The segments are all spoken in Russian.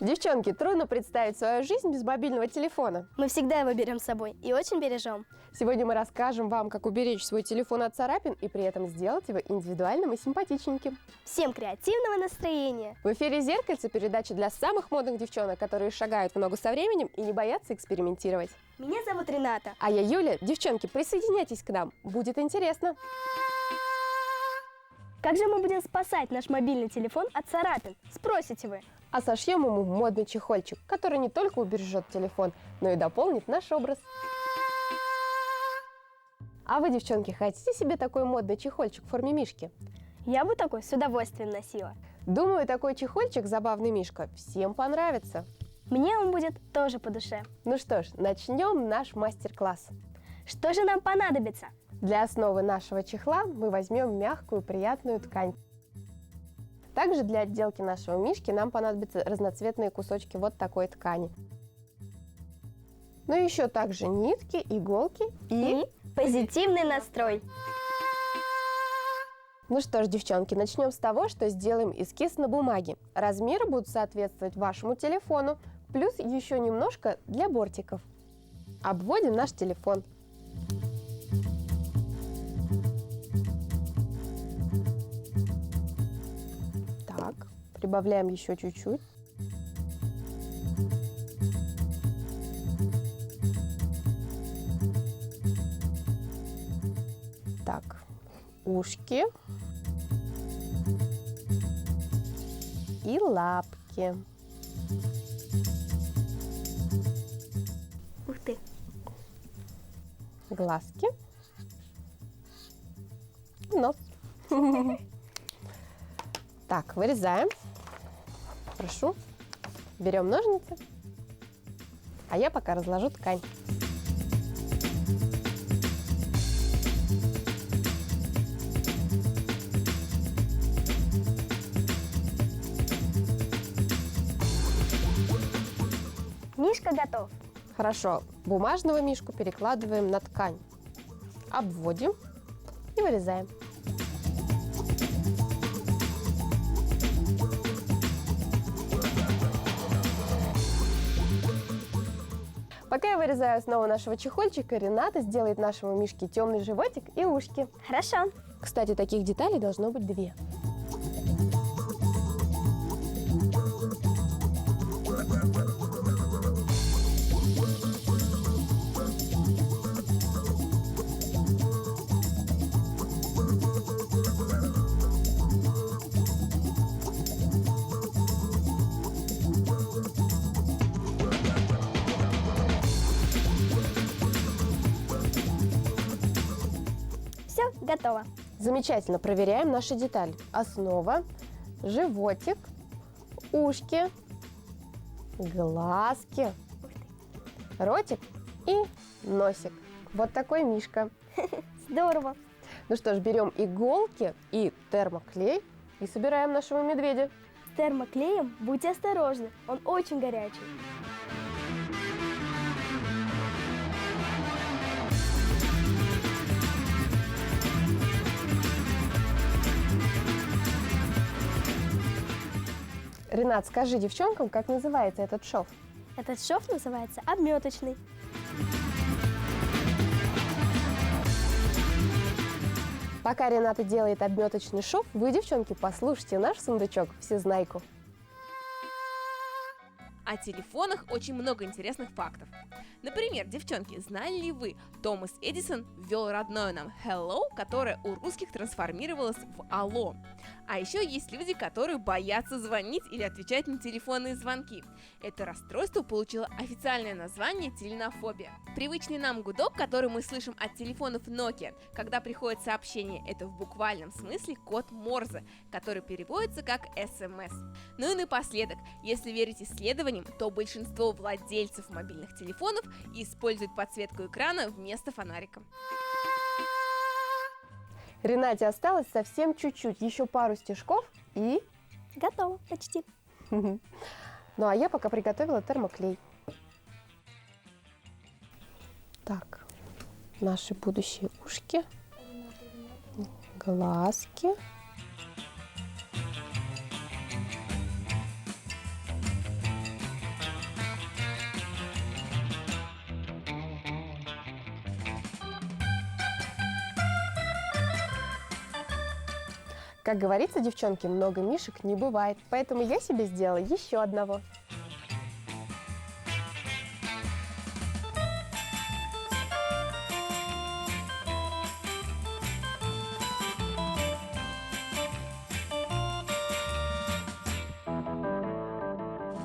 Девчонки, трудно представить свою жизнь без мобильного телефона. Мы всегда его берем с собой и очень бережем. Сегодня мы расскажем вам, как уберечь свой телефон от царапин и при этом сделать его индивидуальным и симпатичненьким. Всем креативного настроения! В эфире «Зеркальце» — передача для самых модных девчонок, которые шагают в ногу со временем и не боятся экспериментировать. Меня зовут Рената. А я Юля. Девчонки, присоединяйтесь к нам, будет интересно. Как же мы будем спасать наш мобильный телефон от царапин, спросите вы? А сошьем ему модный чехольчик, который не только убережет телефон, но и дополнит наш образ. А вы, девчонки, хотите себе такой модный чехольчик в форме мишки? Я бы такой с удовольствием носила. Думаю, такой чехольчик «Забавный мишка» всем понравится. Мне он будет тоже по душе. Ну что ж, начнем наш мастер-класс. Что же нам понадобится? Для основы нашего чехла мы возьмем мягкую, приятную ткань. Также для отделки нашего мишки нам понадобятся разноцветные кусочки вот такой ткани. Ну и еще также нитки, иголки и позитивный настрой. Ну что ж, девчонки, начнем с того, что сделаем эскиз на бумаге. Размеры будут соответствовать вашему телефону, плюс еще немножко для бортиков. Обводим наш телефон. Так, прибавляем еще чуть-чуть. Так, ушки и лапки. Ух ты! Глазки и нос. Так, вырезаем. Прошу. Берем ножницы. А я пока разложу ткань. Мишка готов. Хорошо, бумажного мишку перекладываем на ткань. Обводим и вырезаем. Пока я вырезаю основу нашего чехольчика, Рената сделает нашему мишке темный животик и ушки. Хорошо. Кстати, таких деталей должно быть 2. Все, готово. Замечательно, проверяем наши детали. Основа, животик, ушки, глазки, ротик и носик. Вот такой мишка. Здорово. Ну что ж, берем иголки и термоклей и собираем нашего медведя. С термоклеем будьте осторожны, он очень горячий. Ренат, скажи девчонкам, как называется этот шов? Этот шов называется обметочный. Пока Рената делает обметочный шов, вы, девчонки, послушайте наш сундучок «Всезнайку». О телефонах очень много интересных фактов. Например, девчонки, знали ли вы, Томас Эдисон ввел родное нам hello, которое у русских трансформировалось в алло. А еще есть люди, которые боятся звонить или отвечать на телефонные звонки. Это расстройство получило официальное название теленофобия. Привычный нам гудок, который мы слышим от телефонов Nokia, когда приходит сообщение, это в буквальном смысле код Морзе, который переводится как SMS. Ну и напоследок, если верить исследованиям, то большинство владельцев мобильных телефонов используют подсветку экрана вместо фонарика. Ренате осталось совсем чуть-чуть, еще пару стежков и... Готово, почти. Ну а я пока приготовила термоклей. Так, наши будущие ушки, глазки. Как говорится, девчонки, много мишек не бывает, поэтому я себе сделала еще одного.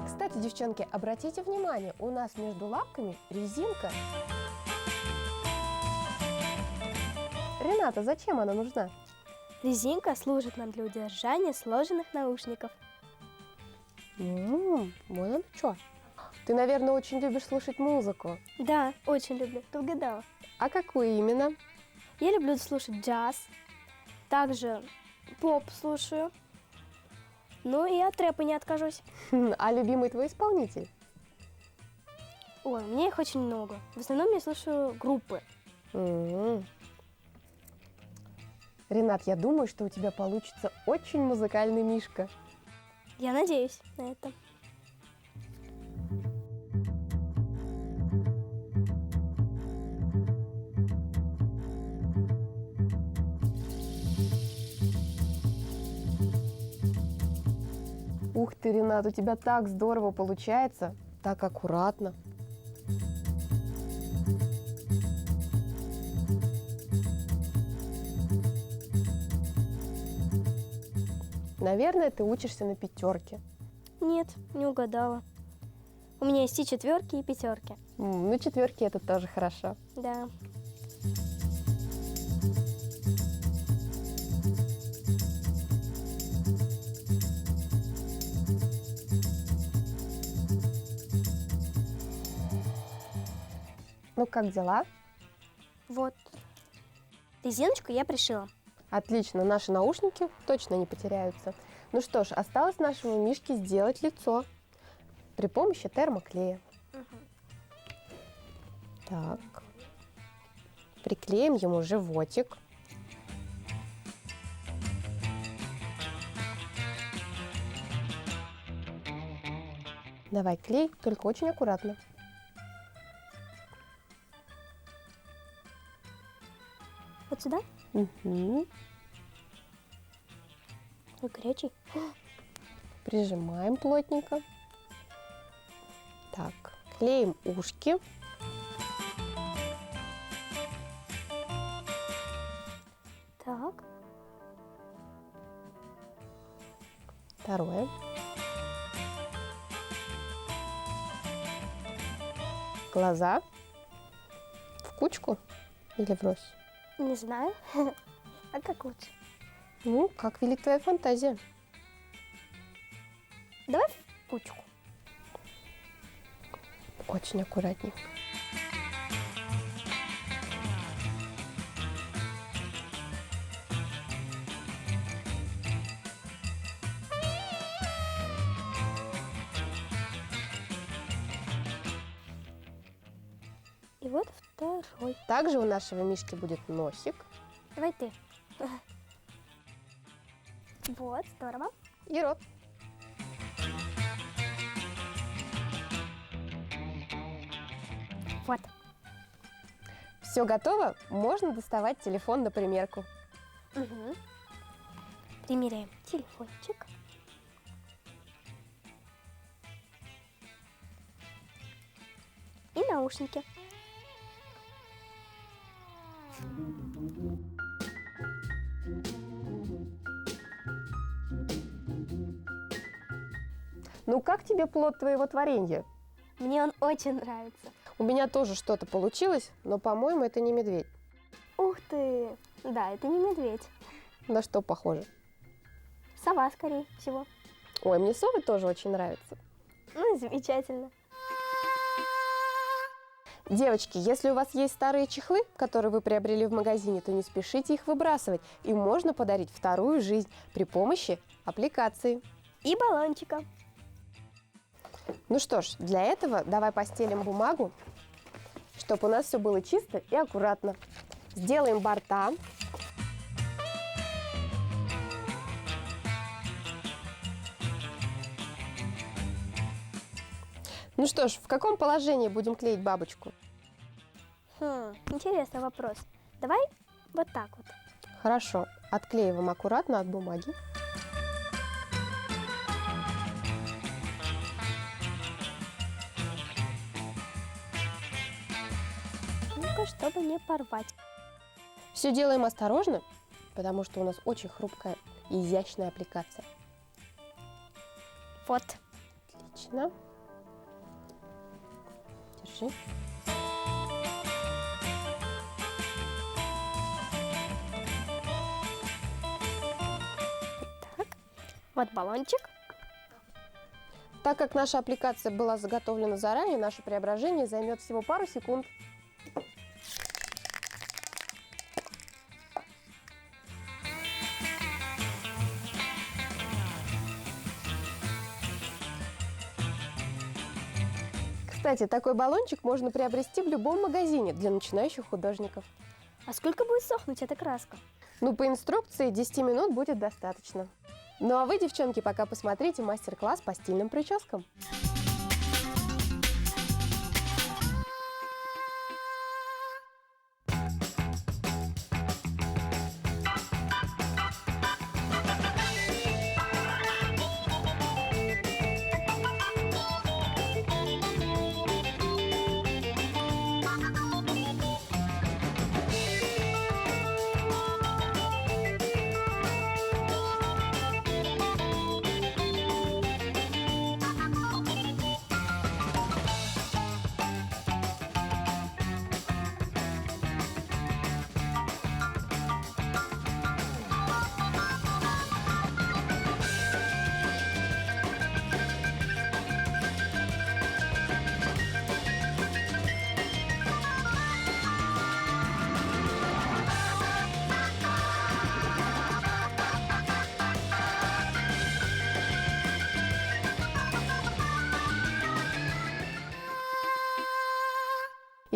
Кстати, девчонки, обратите внимание, у нас между лапками резинка. Рената, зачем она нужна? Резинка служит нам для удержания сложенных наушников. Вот оно что. Ты, наверное, очень любишь слушать музыку. Да, очень люблю. Ты угадала. А какую именно? Я люблю слушать джаз, также поп слушаю. Ну и от рэпа не откажусь. А любимый твой исполнитель? Ой, у меня их очень много. В основном я слушаю группы. Ренат, я думаю, что у тебя получится очень музыкальный мишка. Я надеюсь на это. Ух ты, Ренат, у тебя так здорово получается, так аккуратно. Наверное, ты учишься на 5. Нет, не угадала. У меня есть и 4, и 5. Ну, 4 это тоже хорошо. Да. Ну, как дела? Вот. Резиночку я пришила. Отлично, наши наушники точно не потеряются. Ну что ж, осталось нашему мишке сделать лицо при помощи термоклея. Так. Приклеим ему животик. Давай клей, только очень аккуратно. Вот сюда? Угу. Ой, горячий. Прижимаем плотненько. Так, клеим ушки. Так. Второе. Глаза в кучку или врозь? Не знаю. А как лучше? Ну, как велик твоя фантазия. Давай в кучку. Очень аккуратненько. И вот второй. Также у нашего мишки будет носик Давай ты. Вот, здорово. и рот. Вот. Все готово? Можно доставать телефон на примерку. Угу. Примеряем телефончик. И наушники. Ну, как тебе плод твоего творения? Мне он очень нравится. У меня тоже что-то получилось, но, по-моему, это не медведь. Ух ты! Да, это не медведь. На что похоже? Сова, скорее всего. Ой, мне совы тоже очень нравятся. Ну, замечательно. Девочки, если у вас есть старые чехлы, которые вы приобрели в магазине, то не спешите их выбрасывать. Им можно подарить вторую жизнь при помощи аппликации. И баллончика. Ну что ж, для этого давай постелим бумагу, чтобы у нас все было чисто и аккуратно. Сделаем борта. Ну что ж, в каком положении будем клеить бабочку? Интересный вопрос. Давай вот так вот. Хорошо. Отклеиваем аккуратно от бумаги. Ну-ка, чтобы не порвать. Все делаем осторожно, потому что у нас очень хрупкая и изящная аппликация. Вот. Отлично. Держи. Так. Вот баллончик. Так как наша аппликация была заготовлена заранее, наше преображение займет всего пару секунд. Кстати, такой баллончик можно приобрести в любом магазине для начинающих художников. А сколько будет сохнуть эта краска? Ну, по инструкции 10 минут будет достаточно. Ну а вы, девчонки, пока посмотрите мастер-класс по стильным прическам.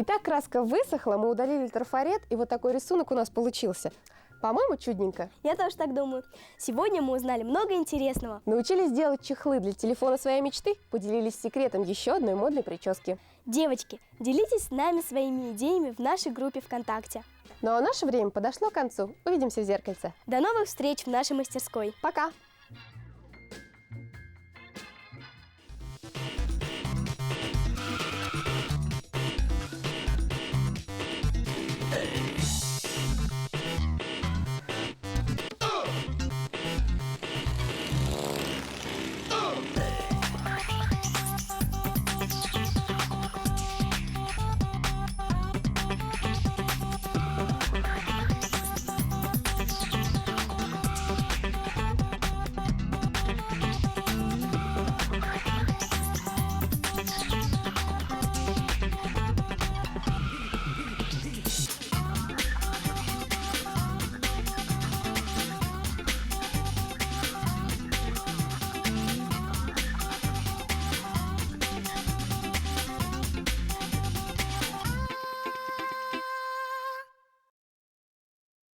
Итак, краска высохла, мы удалили трафарет, и вот такой рисунок у нас получился. По-моему, чудненько. Я тоже так думаю. Сегодня мы узнали много интересного. Научились делать чехлы для телефона своей мечты, поделились секретом еще одной модной прически. Девочки, делитесь с нами своими идеями в нашей группе ВКонтакте. Ну а наше время подошло к концу. Увидимся в зеркальце. До новых встреч в нашей мастерской. Пока!